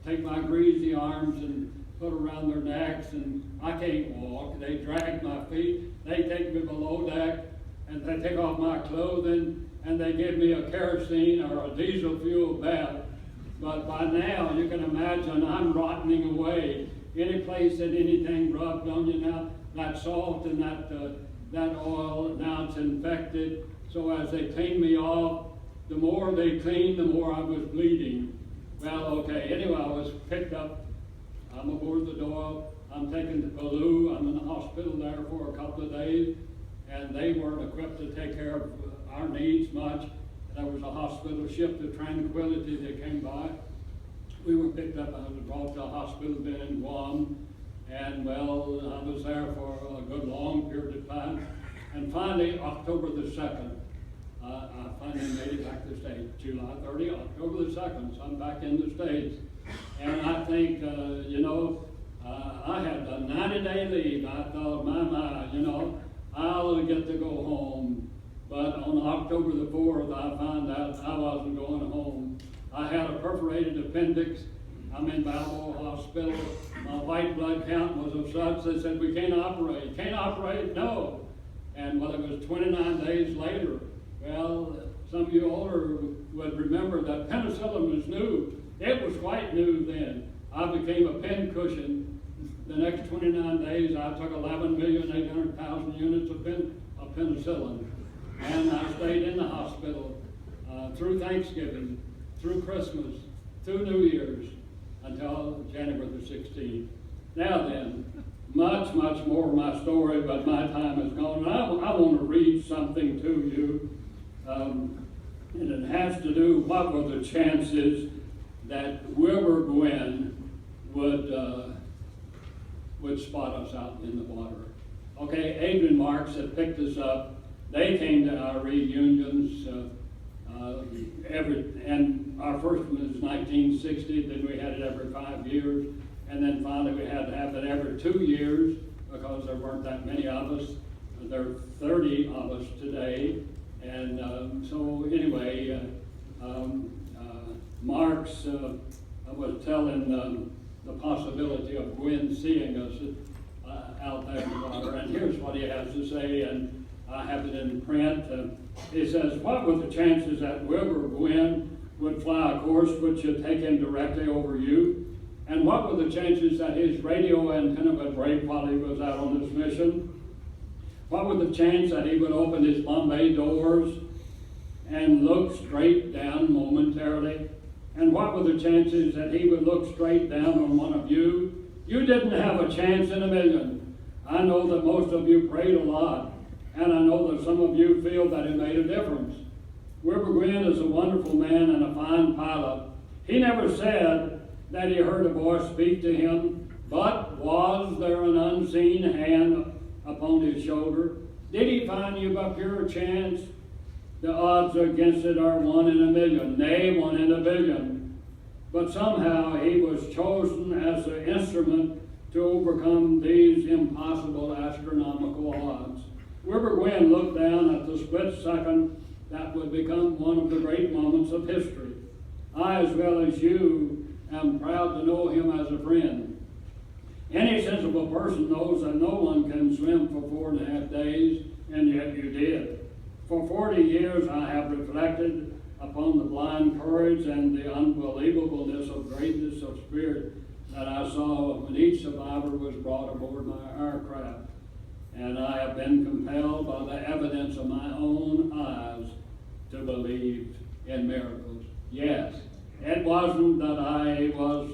Speaker 1: take my greasy arms and put around their necks, and I can't walk. They drag my feet. They take me below deck, and they take off my clothing, and they give me a kerosene or a diesel fuel bath. But by now, you can imagine I'm rotting away. Any place that anything rubbed on you now, that salt and that oil, now it's infected. So as they clean me off, the more they cleaned, the more I was bleeding. Well, okay, anyway, I was picked up. I'm aboard the Doyle. I'm taken to Ballou. I'm in the hospital there for a couple of days, and they weren't equipped to take care of our needs much. There was a hospital ship, the Tranquility, that came by. We were picked up. I was brought to a hospital bed in Guam, and well, I was there for a good long period of time. And finally, October the 2nd, I finally made it back to the States. July 30, October the 2nd, so I'm back in the States. And I think, I had a 90-day leave. I thought, I'll get to go home. But on October the 4th, I found out I wasn't going home. I had a perforated appendix. I'm in Balboa Hospital. My white blood count was of such, they said, we can't operate. Can't operate? No. And well, it was 29 days later. Well, some of you older would remember that penicillin was new. It was quite new then. I became a pin cushion. The next 29 days, I took 11,800,000 units of penicillin. And I stayed in the hospital through Thanksgiving, through Christmas, through New Year's, until January the 16th. Now then, much more of my story, but my time is gone. And I want to read something to you. And it has to do, what were the chances that Wilbur Gwynn would spot us out in the water. Okay, Adrian Marks had picked us up. They came to our reunions and our first one was 1960, then we had it every 5 years, and then finally we had to have it every 2 years because there weren't that many of us. There are 30 of us today, and so anyway, Marks was telling the possibility of Gwynn seeing us out there in the water, and here's what he has to say, and I have it in print. He says, what were the chances that Wilbur Gwynn would fly a course which should take him directly over you? And what were the chances that his radio antenna would break while he was out on this mission? What were the chances that he would open his Bombay doors and look straight down momentarily? And what were the chances that he would look straight down on one of you? You didn't have a chance in a million. I know that most of you prayed a lot, and I know that some of you feel that it made a difference. Wilbur Gwynn is a wonderful man and a fine pilot. He never said that he heard a voice speak to him, but was there an unseen hand upon his shoulder? Did he find you by pure chance? The odds against it are 1 in a million, nay, 1 in a billion. But somehow he was chosen as the instrument to overcome these impossible astronomical odds. Wilbur Gwynn looked down at the split second that would become one of the great moments of history. I, as well as you, am proud to know him as a friend. Any sensible person knows that no one can swim for 4.5 days, and yet you did. For 40 years I have reflected upon the blind courage and the unbelievableness of greatness of spirit that I saw when each survivor was brought aboard my aircraft. And I have been compelled by the evidence of my own eyes to believe in miracles. Yes, it wasn't that I was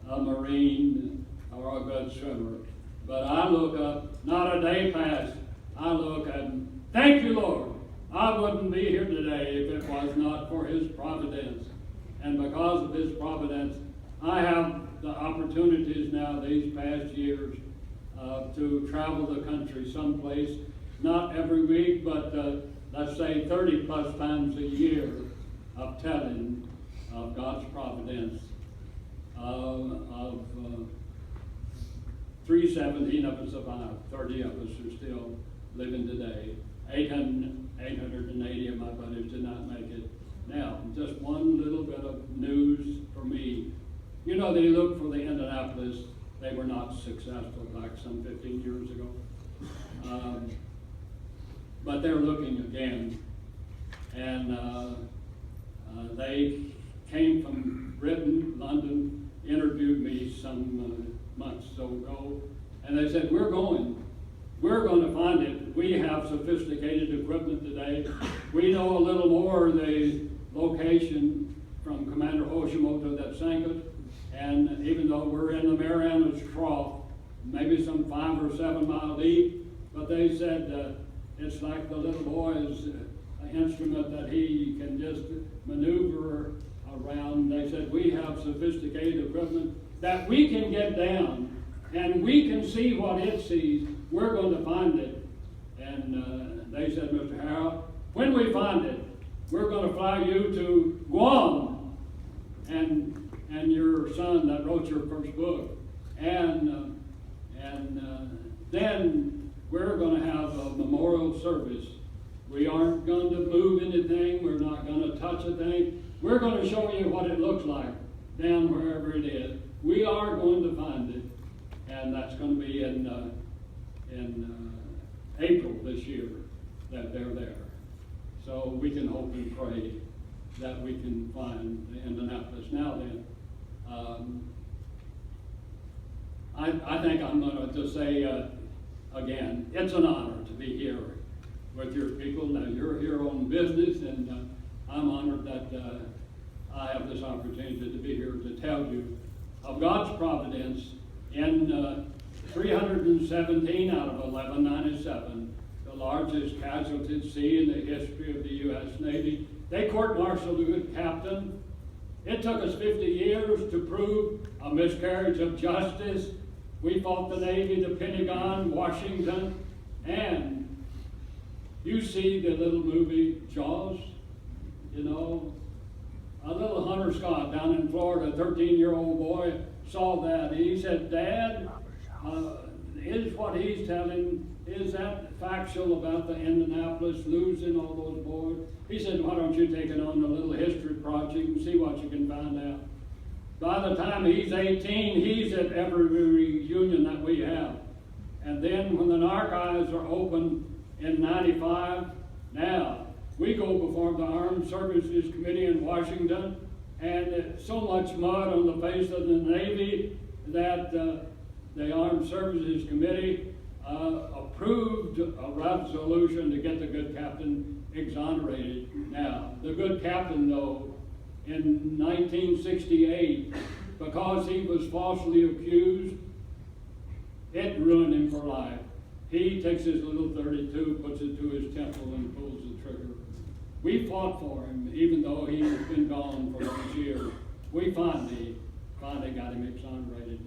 Speaker 1: a Marine or a good swimmer, but I look up, not a day passed, I look and thank you, Lord. I wouldn't be here today if it was not for his providence. And because of his providence, I have the opportunities now these past years to travel the country someplace, not every week, but let's say 30 plus times a year of telling of God's providence. 317 of us survived, 30 of us are still living today. 880 of my buddies did not make it. Now, just one little bit of news for me. You know, they looked for the Indianapolis. They were not successful back some 15 years ago. But they're looking again. And they came from Britain, London, interviewed me some months ago, and they said, we're going to find it. We have sophisticated equipment today. We know a little more the location from Commander Hoshimoto that sank it, and even though we're in the Marianas Trough, maybe some 5 or 7 mile deep, but they said it's like the little boy's instrument that he can just maneuver around. They said, we have sophisticated equipment that we can get down and we can see what it sees. We're going to find it. And they said, Mr. Harrell, when we find it, we're going to fly you to Guam and your son that wrote your first book. And then we're going to have a memorial service. We aren't going to move anything. We're not going to touch a thing. We're going to show you what it looks like down wherever it is. We are going to find it. And that's going to be in April this year that they're there. So we can hope and pray that we can find the Indianapolis. Now then, I think I'm going to just say again, it's an honor to be here with your people. Now you're here on business, and I'm honored that I have this opportunity to be here to tell you of God's providence in 317 out of 1197, the largest casualty at sea in the history of the U.S. Navy. They court-martialed a good captain. It took us 50 years to prove a miscarriage of justice. We fought the Navy, the Pentagon, Washington, and you see the little movie Jaws, you know, a little Hunter Scott down in Florida, a 13-year-old boy, saw that. He said, Dad, is what he's telling, is that factual about the Indianapolis losing all those boys? He said, why don't you take it on a little history project and see what you can find out? By the time he's 18, he's at every reunion that we have. And then when the archives are open in 95, now, we go before the Armed Services Committee in Washington, and so much mud on the face of the Navy that the Armed Services Committee approved a resolution to get the good captain exonerated. Now, the good captain, though, in 1968, because he was falsely accused, it ruined him for life. He takes his little 32, puts it to his temple, and pulls the trigger. We fought for him, even though he's been gone for those years. We finally got him exonerated.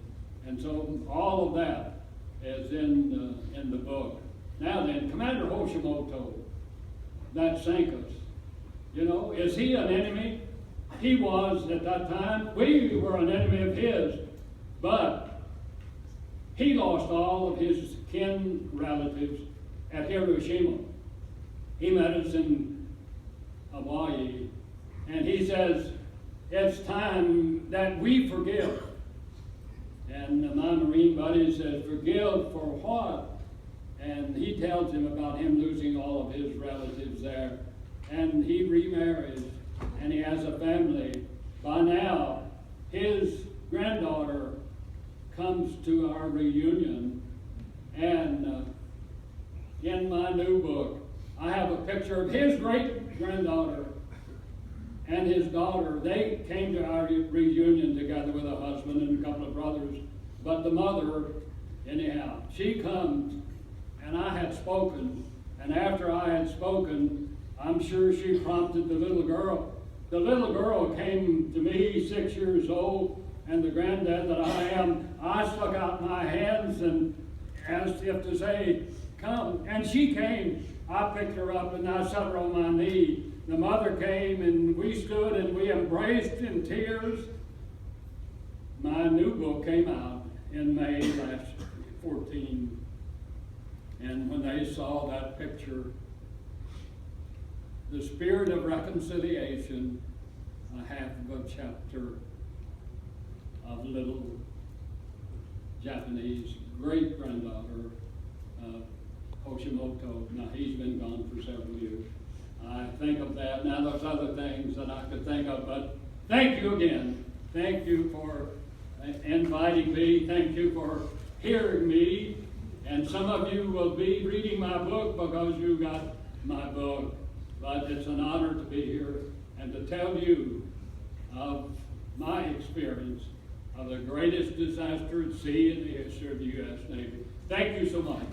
Speaker 1: And so all of that is in the book. Now then, Commander Hoshimoto, that sank us. You know, is he an enemy? He was at that time. We were an enemy of his. But he lost all of his kin relatives at Hiroshima. He met us in Hawaii, and he says, it's time that we forgive. And my Marine buddy says, forgive for what? And he tells him about him losing all of his relatives there. And he remarries, and he has a family. By now, his granddaughter comes to our reunion, and in my new book, I have a picture of his great-granddaughter and his daughter. They came to our reunion together with a husband and a couple of brothers. But the mother, anyhow, she comes, and I had spoken. And after I had spoken, I'm sure she prompted the little girl. The little girl came to me, 6 years old, and the granddad that I am, I stuck out my hands, and as if to say, come. And she came. I picked her up and I set her on my knee. The mother came and we stood and we embraced in tears. My new book came out in May last 14. And when they saw that picture, the spirit of reconciliation, I have a chapter of little Japanese great-granddaughter, Hoshimoto. Now, he's been gone for several years. I think of that. Now, there's other things that I could think of, but thank you again. Thank you for inviting me. Thank you for hearing me. And some of you will be reading my book because you got my book. But it's an honor to be here and to tell you of my experience of the greatest disaster at sea in the history of the U.S. Navy. Thank you so much.